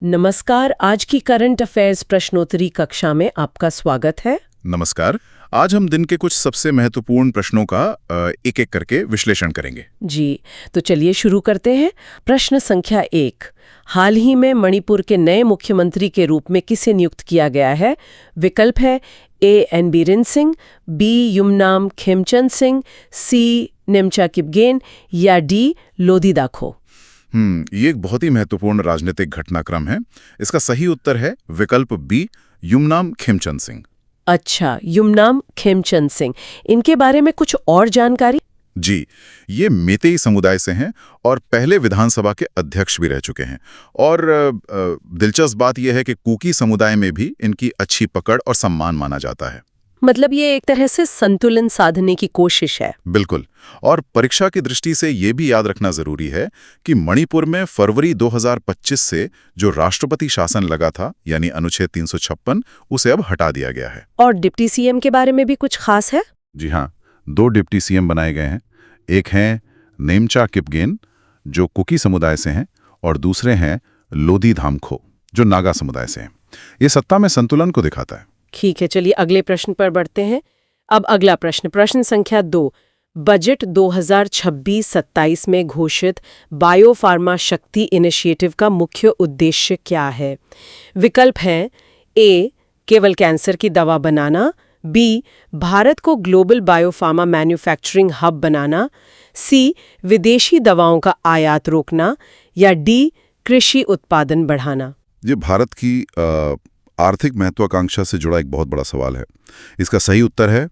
नमस्कार। आज की करंट अफेयर्स प्रश्नोत्तरी कक्षा में आपका स्वागत है। नमस्कार। आज हम दिन के कुछ सबसे महत्वपूर्ण प्रश्नों का एक-एक करके विश्लेषण करेंगे। जी, तो चलिए शुरू करते हैं। प्रश्न संख्या 1, हाल ही में मणिपुर के नए मुख्यमंत्री के रूप में किसे नियुक्त किया गया है? विकल्प है A N Biren Singh, B Yumnam Khemchand Singh, सी निमचा किपगेन या डी लोधी दाखो। ये एक बहुत ही महत्वपूर्ण राजनीतिक घटनाक्रम है। इसका सही उत्तर है विकल्प बी, युमनाम खेमचंद सिंह। अच्छा, युमनाम खेमचंद सिंह। इनके बारे में कुछ और जानकारी? जी, ये मेतेई समुदाय से हैं और पहले विधानसभा के अध्यक्ष भी रह चुके हैं। और दिलचस्प बात यह है कि कुकी समुदाय में भी इनकी अच्छी पकड़ और सम्मान माना जाता है। मतलब ये एक तरह से संतुलन साधने की कोशिश है। बिल्कुल। और परीक्षा की दृष्टि से ये भी याद रखना जरूरी है कि मणिपुर में फरवरी 2025 से जो राष्ट्रपति शासन लगा था, यानी अनुच्छेद 356, उसे अब हटा दिया गया है। और डिप्टी सीएम के बारे में भी कुछ खास है? जी हाँ, 2 डिप्टी सीएम बनाए गए हैं। एक हैं नेमचा किपगेन, जो कुकी समुदाय से हैं, और दूसरे हैं लोधी धामखो, जो नागा समुदाय से हैं। ये सत्ता में संतुलन को दिखाता है। ठीक है, चलिए अगले प्रश्न पर बढ़ते हैं। अब अगला प्रश्न संख्या 2, बजट 2026-27 में घोषित बायोफार्मा शक्ति इनिशिएटिव का मुख्य उद्देश्य क्या है? विकल्प हैं ए केवल कैंसर की दवा बनाना, बी भारत को ग्लोबल बायोफार्मा मैन्युफैक्चरिंग हब बनाना, सी विदेशी दवाओं का आयात रोकना या डी कृषि उत्पादन बढ़ाना। ये भारत की आर्थिक महत्वाकांक्षा से जुड़ा एक बहुत बड़ा सवाल है। इसका सही उत्तर है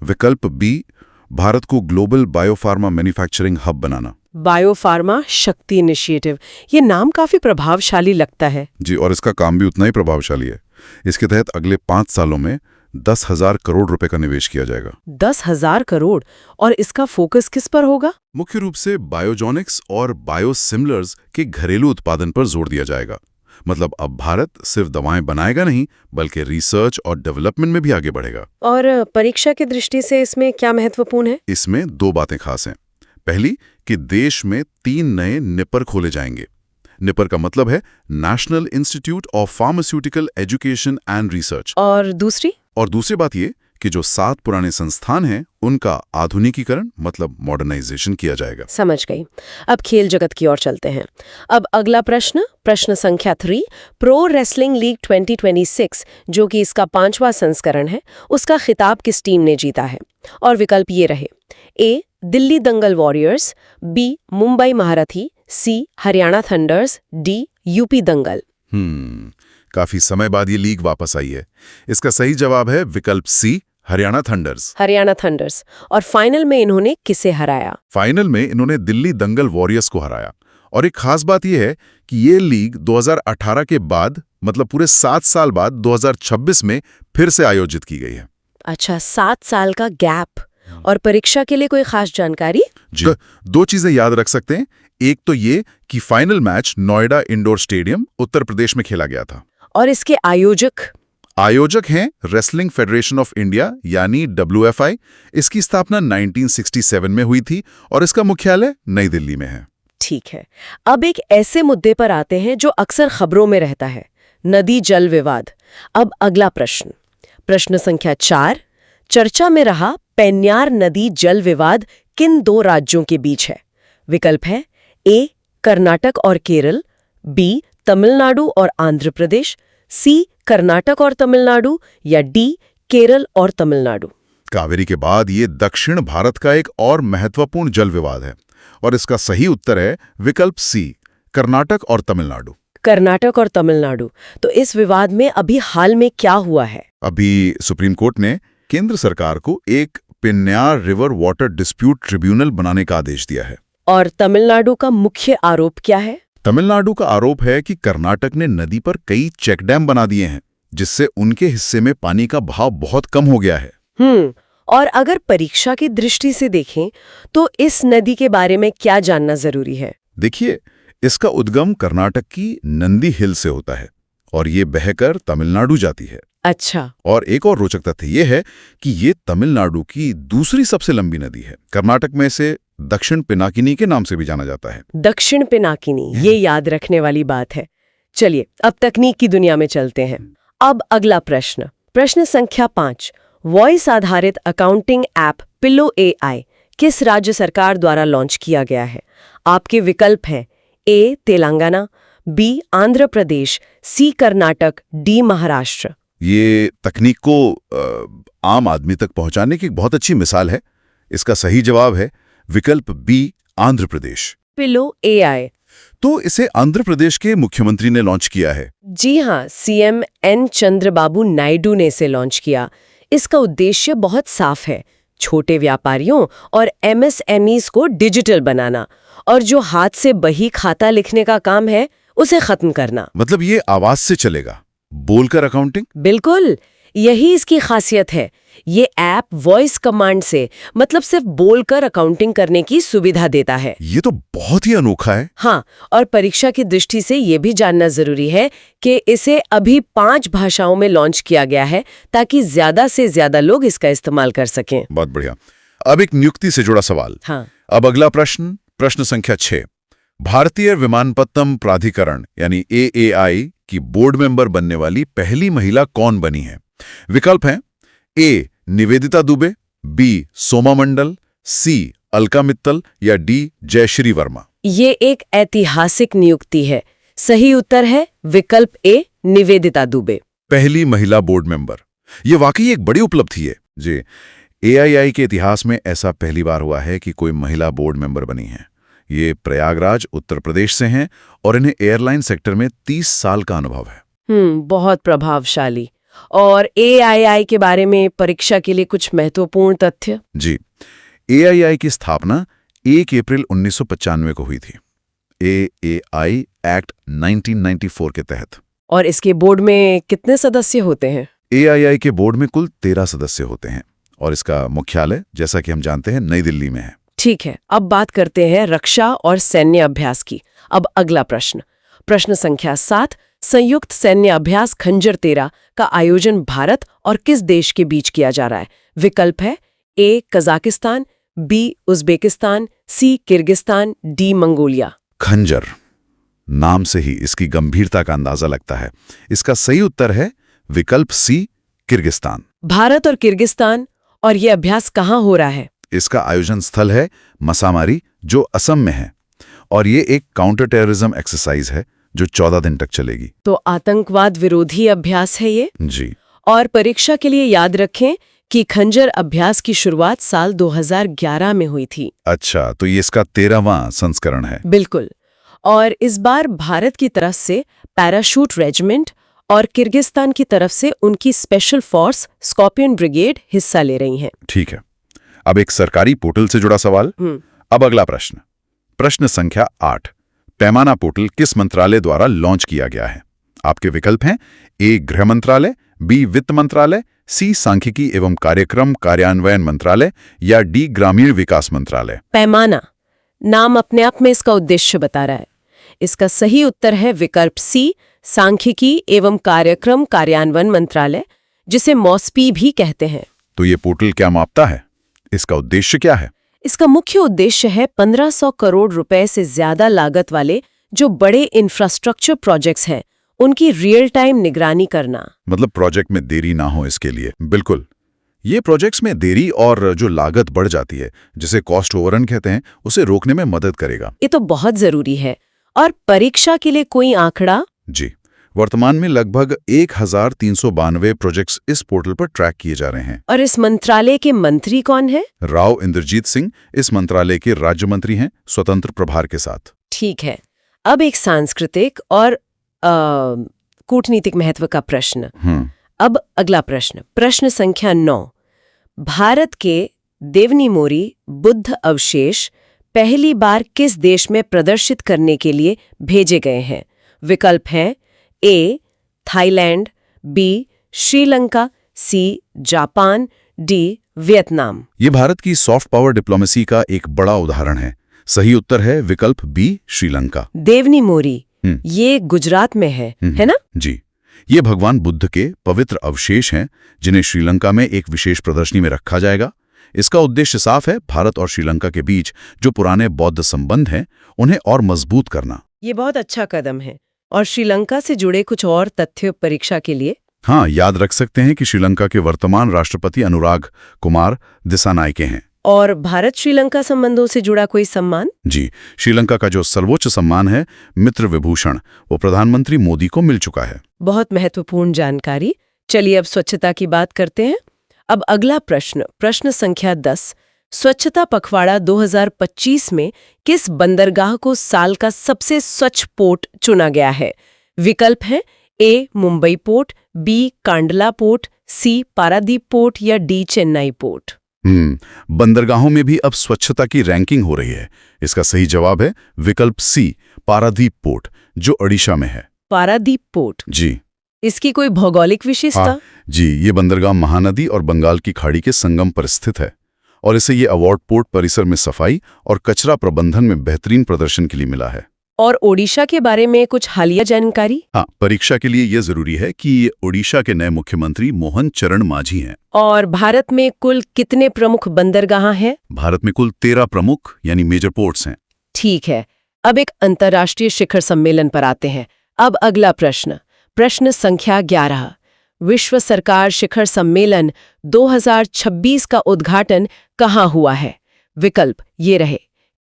विकल्प बी, भारत को ग्लोबल बायोफार्मा मैन्युफैक्चरिंग हब बनाना। बायोफार्मा शक्ति इनिशिएटिव, ये नाम काफी प्रभावशाली लगता है। जी, और इसका काम भी उतना ही प्रभावशाली है। इसके तहत अगले 5 सालों में 10,000 करोड़ रुपए का निवेश किया जाएगा। 10,000 करोड़। और इसका फोकस किस पर होगा? मुख्य रूप से बायोजॉनिक्स और बायोसिमिलर्स के घरेलू उत्पादन पर जोर दिया जाएगा। मतलब अब भारत सिर्फ दवाएं बनाएगा नहीं, बल्कि रिसर्च और डेवलपमेंट में भी आगे बढ़ेगा। और परीक्षा की दृष्टि से इसमें क्या महत्वपूर्ण है? इसमें 2 बातें खास हैं। पहली कि देश में 3 नए निपर खोले जाएंगे। निपर का मतलब है national institute of pharmaceutical education and research. और दूसरी बात ये कि जो 7 पुराने संस्थान हैं, उनका आधुनिकीकरण मतलब मॉडर्नाइजेशन किया जाएगा। समझ गई। अब खेल जगत की ओर चलते हैं। अब अगला प्रश्न संख्या 3, प्रो रेसलिंग लीग 2026, जो कि इसका 5वां संस्करण है, उसका खिताब किस टीम ने जीता है? और विकल्प ये रहे ए दिल्ली दंगल वॉरियर्स, बी मुंबई महारथी, सी हरियाणा थंडर्स, डी यूपी दंगल। काफी समय बाद ये लीग वापस आई है। इसका सही जवाब है विकल्प सी, हरियाणा थंडर्स। और फाइनल में इन्होंने किसे हराया? फाइनल में इन्होंने दिल्ली दंगल वॉरियर्स को हराया। और एक खास बात यह है कि ये लीग 2018 के बाद, मतलब पूरे 7 साल बाद 2026 में फिर से आयोजित की गई है। अच्छा, 7 साल का गैप। और परीक्षा के लिए कोई खास जानकारी? जी, 2 चीजें याद रख सकते हैं। एक तो ये कि final match Noida indoor stadium, Uttar Pradesh में खेला गया था। और इसके आयोजक हैं रेसलिंग फेडरेशन ऑफ इंडिया, यानी WFI। इसकी स्थापना 1967 में हुई थी और इसका मुख्यालय नई दिल्ली में है। ठीक है। अब एक ऐसे मुद्दे पर आते हैं जो अक्सर खबरों में रहता है, नदी जल विवाद। अब अगला प्रश्न संख्या 4, चर्चा में रहा पेन्यार नदी जल विवाद किन 2 राज्यों के बीच है? विकल्प है ए कर्नाटक और केरल, बी तमिलनाडु और आंध्र प्रदेश, सी कर्नाटक और तमिलनाडु या डी केरल और तमिलनाडु। कावेरी के बाद ये दक्षिण भारत का एक और महत्वपूर्ण जल विवाद है और इसका सही उत्तर है विकल्प सी, कर्नाटक और तमिलनाडु। कर्नाटक और तमिलनाडु। तो इस विवाद में अभी हाल में क्या हुआ है? अभी सुप्रीम कोर्ट ने केंद्र सरकार को एक पेन्यार रिवर वाटर डिस्प्यूट ट्रिब्यूनल बनाने का आदेश दिया है। और तमिलनाडु का मुख्य आरोप क्या है? तमिलनाडु का आरोप है कि कर्नाटक ने नदी पर कई चेक डैम बना दिए हैं, जिससे उनके हिस्से में पानी का बहाव बहुत कम हो गया है। और अगर परीक्षा की दृष्टि से देखें तो इस नदी के बारे में क्या जानना जरूरी है? देखिए, इसका उद्गम कर्नाटक की नंदी हिल से होता है और ये बहकर तमिलनाडु जाती है। अच्छा। और एक और रोचक तथ्य ये है कि ये तमिलनाडु की दूसरी सबसे लंबी नदी है। कर्नाटक में से दक्षिण पिनाकिनी के नाम से भी जाना जाता है। दक्षिण पिनाकिनी, ये याद रखने वाली बात है। चलिए अब तकनीक की दुनिया में चलते हैं। अब अगला प्रश्न, प्रश्न संख्या 5। वॉइस आधारित अकाउंटिंग ऐप पिलो AI किस राज्य सरकार द्वारा लॉन्च किया गया है? आपके विकल्प हैं A Telangana, B Andhra Pradesh, C Karnataka, D Maharashtra. ये तकनीक को आम आदमी तक पहुंचाने की एक बहुत अच्छी मिसाल है। इसका सही जवाब है विकल्प B आंध्र प्रदेश। पिलो AI। तो इसे आंध्र प्रदेश के मुख्यमंत्री ने लॉन्च किया है। जी हाँ, CM N चंद्रबाबू नायडू ने इसे लॉन्च किया। इसका उद्देश्य बहुत साफ है, छोटे व्यापारियों और MSMEs को डिजिटल बनाना और जो हाथ से बही खाता लिखने का काम है उसे खत्म करना। मतलब ये आवाज से चलेगा, बोलकर अकाउंटिंग? बिल्कुल, यही इसकी खासियत है। ये ऐप वॉइस कमांड से, मतलब सिर्फ बोलकर अकाउंटिंग करने की सुविधा देता है। ये तो बहुत ही अनोखा है। हाँ, और परीक्षा की दृष्टि से ये भी जानना जरूरी है कि इसे अभी 5 भाषाओं में लॉन्च किया गया है ताकि ज्यादा से ज्यादा लोग इसका इस्तेमाल कर सकें। बहुत बढ़िया। अब एक नियुक्ति से जुड़ा सवाल। हाँ। अब अगला प्रश्न, प्रश्न संख्या 6। भारतीय विमानपत्तम प्राधिकरण यानी AAI की बोर्ड मेंबर बनने वाली पहली महिला कौन बनी है? विकल्प हैं A Nivedita Dubey, B Soma Mandal, C Alka Mittal या D जयश्री वर्मा। ये एक ऐतिहासिक नियुक्ति है। सही उत्तर है विकल्प A निवेदिता दुबे। पहली महिला बोर्ड मेंबर, ये वाकई एक बड़ी उपलब्धि है जी। AII के इतिहास में ऐसा पहली बार हुआ है कि कोई महिला बोर्ड मेंबर बनी है। ये प्रयागराज उत्तर प्रदेश से हैं और इन्हें एयरलाइन सेक्टर में 30 साल का अनुभव है। बहुत प्रभावशाली। और AII के बारे में परीक्षा के लिए कुछ महत्वपूर्ण तथ्य? जी, AII की स्थापना 1 अप्रैल 1995 को हुई थी, AAI एक्ट 1994 के तहत। और इसके बोर्ड में कितने सदस्य होते हैं? AII के बोर्ड में कुल 13 सदस्य होते हैं और इसका मुख्यालय, जैसा कि हम जानते हैं, नई दिल्ली में है। ठीक है, अब बात करते हैं रक्षा और सैन्य अभ्यास की। अब अगला प्रश्न, प्रश्न संख्या 7। संयुक्त सैन्य अभ्यास खंजर 13 का आयोजन भारत और किस देश के बीच किया जा रहा है? विकल्प है A Kazakhstan, B Uzbekistan, C Kyrgyzstan, D Mongolia. खंजर, नाम से ही इसकी गंभीरता का अंदाजा लगता है। इसका सही उत्तर है विकल्प C किर्गिस्तान। भारत और किर्गिस्तान, और ये अभ्यास कहाँ हो रहा है? इसका आयोजन स्थल है मसामारी, जो असम में है, और ये एक काउंटर टेररिज्म एक्सरसाइज है जो 14 दिन तक चलेगी। तो आतंकवाद विरोधी अभ्यास है ये? जी। और परीक्षा के लिए याद रखें कि खंजर अभ्यास की शुरुआत साल 2011 में हुई थी। अच्छा, तो ये इसका 13वां संस्करण है। बिल्कुल। और इस बार भारत की तरफ से पैराशूट रेजिमेंट और किर्गिस्तान की तरफ से उनकी स्पेशल फोर्स स्कॉर्पियन ब्रिगेड हिस्सा ले रही हैं। ठीक है। अब एक सरकारी पोर्टल से जुड़ा सवाल। अब अगला प्रश्न, प्रश्न संख्या 8। पैमाना पोर्टल किस मंत्रालय द्वारा लॉन्च किया गया है? आपके विकल्प हैं A गृह मंत्रालय, B वित्त मंत्रालय, C सांख्यिकी एवं कार्यक्रम कार्यान्वयन मंत्रालय या D ग्रामीण विकास मंत्रालय। पैमाना नाम अपने आप में इसका उद्देश्य बता रहा है। इसका सही उत्तर है विकल्प C सांख्यिकी एवं कार्यक्रम कार्यान्वयन मंत्रालय, जिसे मॉस्पी भी कहते हैं। तो ये पोर्टल क्या मापता है? इसका उद्देश्य क्या है? इसका मुख्य उद्देश्य है 1500 करोड़ रुपए से ज्यादा लागत वाले जो बड़े इंफ्रास्ट्रक्चर प्रोजेक्ट्स हैं, उनकी रियल टाइम निगरानी करना। मतलब प्रोजेक्ट में देरी ना हो इसके लिए। बिल्कुल, ये प्रोजेक्ट्स में देरी और जो लागत बढ़ जाती है, जिसे कॉस्ट ओवररन कहते हैं, उसे रोकने में मदद करेगा। ये तो बहुत जरूरी है। और परीक्षा के लिए कोई आंकड़ा? जी, वर्तमान में लगभग 1392 प्रोजेक्ट्स इस पोर्टल पर ट्रैक किए जा रहे हैं। और इस मंत्रालय के मंत्री कौन है? राव इंद्रजीत सिंह इस मंत्रालय के राज्य मंत्री हैं, स्वतंत्र प्रभार के साथ। ठीक है। अब एक सांस्कृतिक और कूटनीतिक महत्व का प्रश्न। अब अगला प्रश्न, प्रश्न संख्या 9। भारत के देवनी मोरी बुद्ध अवशेष पहली बार किस देश में प्रदर्शित करने के लिए भेजे गए हैं? विकल्प हैं A Thailand, B Sri Lanka, C Japan, D Vietnam. ये भारत की सॉफ्ट पावर डिप्लोमेसी का एक बड़ा उदाहरण है। सही उत्तर है विकल्प B श्रीलंका। देवनी मोरी ये गुजरात में है ना? जी, ये भगवान बुद्ध के पवित्र अवशेष हैं जिन्हें श्रीलंका में एक विशेष प्रदर्शनी में रखा जाएगा। इसका उद्देश्य साफ है, भारत और श्रीलंका के बीच जो पुराने बौद्ध संबंध हैं उन्हें और मजबूत करना। ये बहुत अच्छा कदम है। और श्रीलंका से जुड़े कुछ और तथ्य परीक्षा के लिए? हाँ, याद रख सकते हैं कि श्रीलंका के वर्तमान राष्ट्रपति अनुराग कुमार दिसानायके हैं। और भारत श्रीलंका संबंधों से जुड़ा कोई सम्मान? जी, श्रीलंका का जो सर्वोच्च सम्मान है मित्र विभूषण, वो प्रधानमंत्री मोदी को मिल चुका है। बहुत महत्वपूर्ण जानकारी। चलिए अब स्वच्छता की बात करते हैं। अब अगला प्रश्न संख्या 10। स्वच्छता पखवाड़ा 2025 में किस बंदरगाह को साल का सबसे स्वच्छ पोर्ट चुना गया है? विकल्प हैं A Mumbai port, B Kandla port, C Paradip port या डी चेन्नई पोर्ट। बंदरगाहों में भी अब स्वच्छता की रैंकिंग हो रही है। इसका सही जवाब है विकल्प सी पारादीप पोर्ट, जो ओडिशा में है। पारादीप पोर्ट? जी। इसकी कोई भौगोलिक विशेषता? हाँ, जी, ये बंदरगाह महानदी और बंगाल की खाड़ी के संगम पर स्थित है और इसे ये अवार्ड पोर्ट परिसर में सफाई और कचरा प्रबंधन में बेहतरीन प्रदर्शन के लिए मिला है। और ओडिशा के बारे में कुछ हालिया जानकारी? हाँ, परीक्षा के लिए यह जरूरी है कि ओडिशा के नए मुख्यमंत्री मोहन चरण मांझी हैं। और भारत में कुल कितने प्रमुख बंदरगाह हैं? भारत में कुल 13 प्रमुख यानी मेजर पोर्ट्स हैं। ठीक है, अब एक अंतर्राष्ट्रीय शिखर सम्मेलन पर आते हैं। अब अगला प्रश्न संख्या 11। विश्व सरकार शिखर सम्मेलन 2026 का उद्घाटन कहाँ हुआ है? विकल्प ये रहे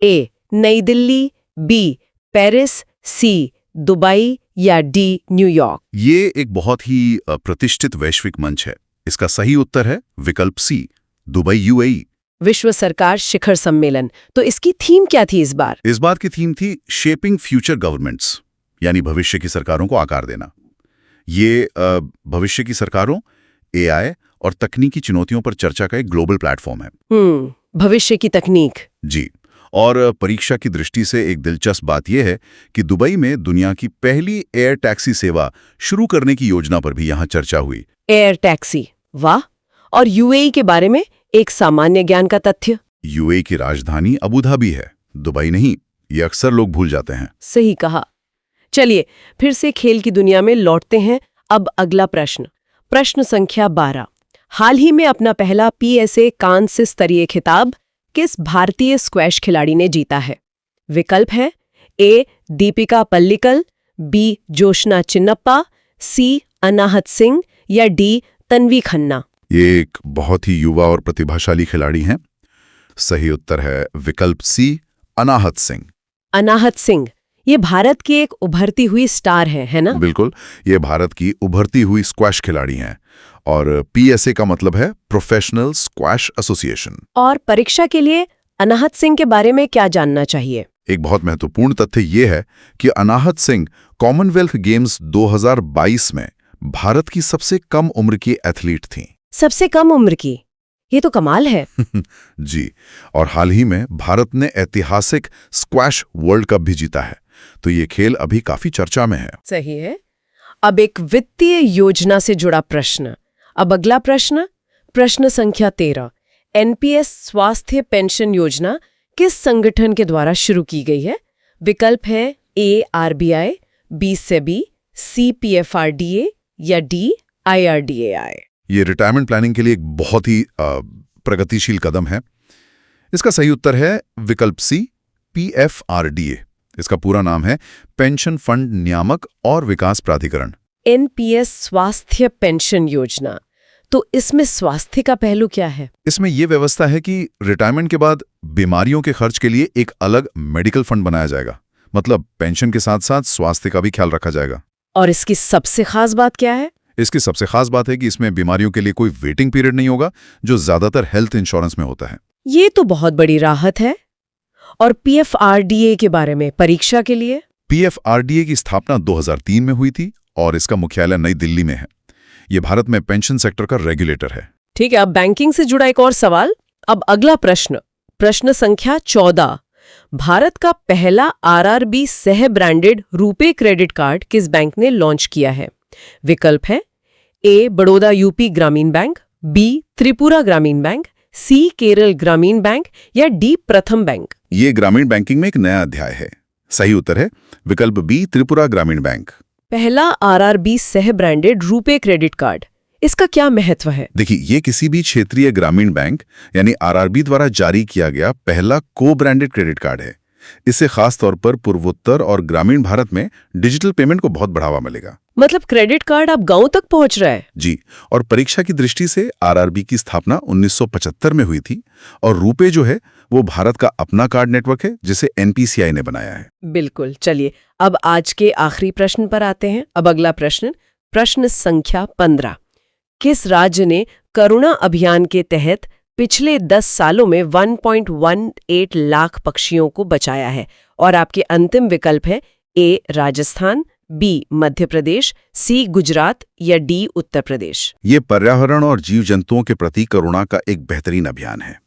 ए नई दिल्ली, बी पेरिस, सी दुबई या डी न्यूयॉर्क। ये एक बहुत ही प्रतिष्ठित वैश्विक मंच है। इसका सही उत्तर है विकल्प सी दुबई, यूएई। विश्व सरकार शिखर सम्मेलन, तो इसकी थीम क्या थी इस बार? इस बार की थीम थी शेपिंग फ्यूचर गवर्नमेंट्स, यानी भविष्य की सरकारों को आकार देना। ये भविष्य की सरकारों, एआई और तकनीकी चुनौतियों पर चर्चा का एक ग्लोबल प्लेटफॉर्म है। भविष्य की तकनीक। जी, और परीक्षा की दृष्टि से एक दिलचस्प बात यह है कि दुबई में दुनिया की पहली एयर टैक्सी सेवा शुरू करने की योजना पर भी यहाँ चर्चा हुई। एयर टैक्सी, वाह। और यूएई के बारे में एक सामान्य ज्ञान का तथ्य? यूएई की राजधानी अबू धाबी है, दुबई नहीं। ये अक्सर लोग भूल जाते हैं। सही कहा। चलिए फिर से खेल की दुनिया में लौटते हैं। अब अगला प्रश्न संख्या 12। हाल ही में अपना पहला पीएसए कांस्य स्तरीय खिताब किस भारतीय स्क्वैश खिलाड़ी ने जीता है? विकल्प है ए दीपिका पल्लिकल, बी जोशना चिन्नप्पा, सी अनाहत सिंह या डी तन्वी खन्ना। ये एक बहुत ही युवा और प्रतिभाशाली खिलाड़ी हैं। सही उत्तर है विकल्प सी अनाहत सिंह। अनाहत सिंह, ये भारत की एक उभरती हुई स्टार है ना? बिल्कुल, ये भारत की उभरती हुई स्क्वैश खिलाड़ी हैं और पीएसए का मतलब है प्रोफेशनल स्क्वैश एसोसिएशन। और परीक्षा के लिए अनाहत सिंह के बारे में क्या जानना चाहिए? एक बहुत महत्वपूर्ण तथ्य ये है कि अनाहत सिंह कॉमनवेल्थ गेम्स 2022 में भारत की सबसे कम उम्र की एथलीट थीं। सबसे कम उम्र की? ये तो कमाल है। जी, और हाल ही में भारत ने ऐतिहासिक स्क्वैश वर्ल्ड कप भी जीता है, तो ये खेल अभी काफी चर्चा में है। सही है। अब एक वित्तीय योजना से जुड़ा प्रश्न। अब अगला प्रश्न संख्या 13। एनपीएस स्वास्थ्य पेंशन योजना किस संगठन के द्वारा शुरू की गई है? विकल्प है ए आरबीआई, बी सेबी, सी पीएफआरडीए या डी आईआरडीएआई। ये रिटायरमेंट प्लानिंग के लिए एक बहुत ही प्रगतिशील कदम है। इसका सही उत्तर है विकल्प सी पीएफआरडीए। इसका पूरा नाम है पेंशन फंड नियामक और विकास प्राधिकरण। एनपीएस स्वास्थ्य पेंशन योजना, तो इसमें स्वास्थ्य का पहलू क्या है? इसमें यह व्यवस्था है कि रिटायरमेंट के बाद बीमारियों के खर्च के लिए एक अलग मेडिकल फंड बनाया जाएगा। मतलब पेंशन के साथ साथ स्वास्थ्य का भी ख्याल रखा जाएगा। और इसकी सबसे खास बात क्या है? इसकी सबसे खास बात है कि इसमें बीमारियों के लिए कोई वेटिंग पीरियड नहीं होगा, जो ज्यादातर हेल्थ इंश्योरेंस में होता है। ये तो बहुत बड़ी राहत है। और पीएफआरडीए के बारे में परीक्षा के लिए? पीएफआरडीए की स्थापना 2003 में हुई थी और इसका मुख्यालय नई दिल्ली में है। ये भारत में पेंशन सेक्टर का रेगुलेटर है। ठीक है, अब बैंकिंग से जुड़ा एक और सवाल। अब अगला प्रश्न संख्या 14। भारत का पहला आरआरबी सह ब्रांडेड रुपे क्रेडिट कार्ड किस बैंक ने लॉन्च किया है? विकल्प है ए बड़ौदा यूपी ग्रामीण बैंक, बी त्रिपुरा ग्रामीण बैंक, सी केरल ग्रामीण बैंक या डी प्रथम बैंक। ये ग्रामीण बैंकिंग में एक नया अध्याय है। सही उत्तर है विकल्प बी त्रिपुरा ग्रामीण बैंक। पहला आरआरबी सह ब्रांडेड रुपे क्रेडिट कार्ड, इसका क्या महत्व है? देखिए, ये किसी भी क्षेत्रीय ग्रामीण बैंक यानी आरआरबी द्वारा जारी किया गया पहला को ब्रांडेड क्रेडिट कार्ड है। इससे खास तौर पर पूर्वोत्तर और ग्रामीण भारत में डिजिटल पेमेंट को बहुत बढ़ावा मिलेगा। मतलब क्रेडिट कार्ड अब गांव तक पहुंच रहा है। जी, और परीक्षा की दृष्टि से आरआरबी की स्थापना 1975 में हुई थी और रुपे जो है वो भारत का अपना कार्ड नेटवर्क है जिसे एनपीसीआई ने बनाया है। बिल्कुल। चलिए अब आज के आखिरी प्रश्न पर आते हैं। अब अगला प्रश्न संख्या 15। किस राज्य ने करुणा अभियान के तहत पिछले 10 सालों में 1.18 लाख पक्षियों को बचाया है? और आपके अंतिम विकल्प है ए राजस्थान, बी मध्य प्रदेश, सी गुजरात या डी उत्तर प्रदेश। ये पर्यावरण और जीव जंतुओं के प्रति करुणा का एक बेहतरीन अभियान है।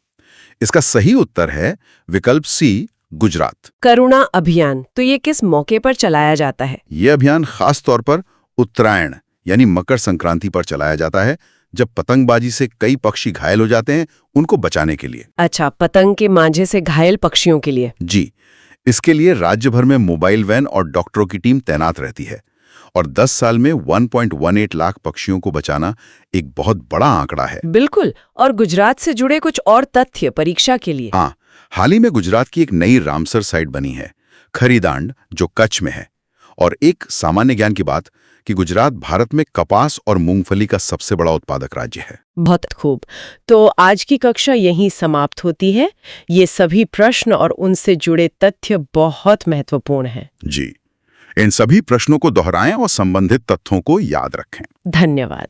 इसका सही उत्तर है विकल्प सी गुजरात। करुणा अभियान तो ये किस मौके पर चलाया जाता है? ये अभियान खास तौर पर उत्तरायण यानी मकर संक्रांति पर चलाया जाता है, जब पतंगबाजी से कई पक्षी घायल हो जाते हैं, उनको बचाने के लिए। अच्छा, पतंग के मांझे से घायल पक्षियों के लिए। जी, इसके लिए राज्य भर में मोबाइल वैन और डॉक्टरों की टीम तैनात रहती है और 10 साल में 1.18 लाख पक्षियों को बचाना एक बहुत बड़ा आंकड़ा है। बिल्कुल। और गुजरात से जुड़े कुछ और तथ्य परीक्षा के लिए। हाँ, हाल ही में गुजरात की एक नई रामसर साइट बनी है, खरीदांड, जो कच्छ में है। और एक सामान्य ज्ञान की बात कि गुजरात भारत में कपास और मूंगफली का सबसे बड़ा उत्पादक राज्य है। बहुत खूब। तो आज की कक्षा यहीं समाप्त होती है। ये सभी प्रश्न और उनसे जुड़े तथ्य बहुत महत्वपूर्ण हैं। जी, इन सभी प्रश्नों को दोहराएं और संबंधित तथ्यों को याद रखें। धन्यवाद।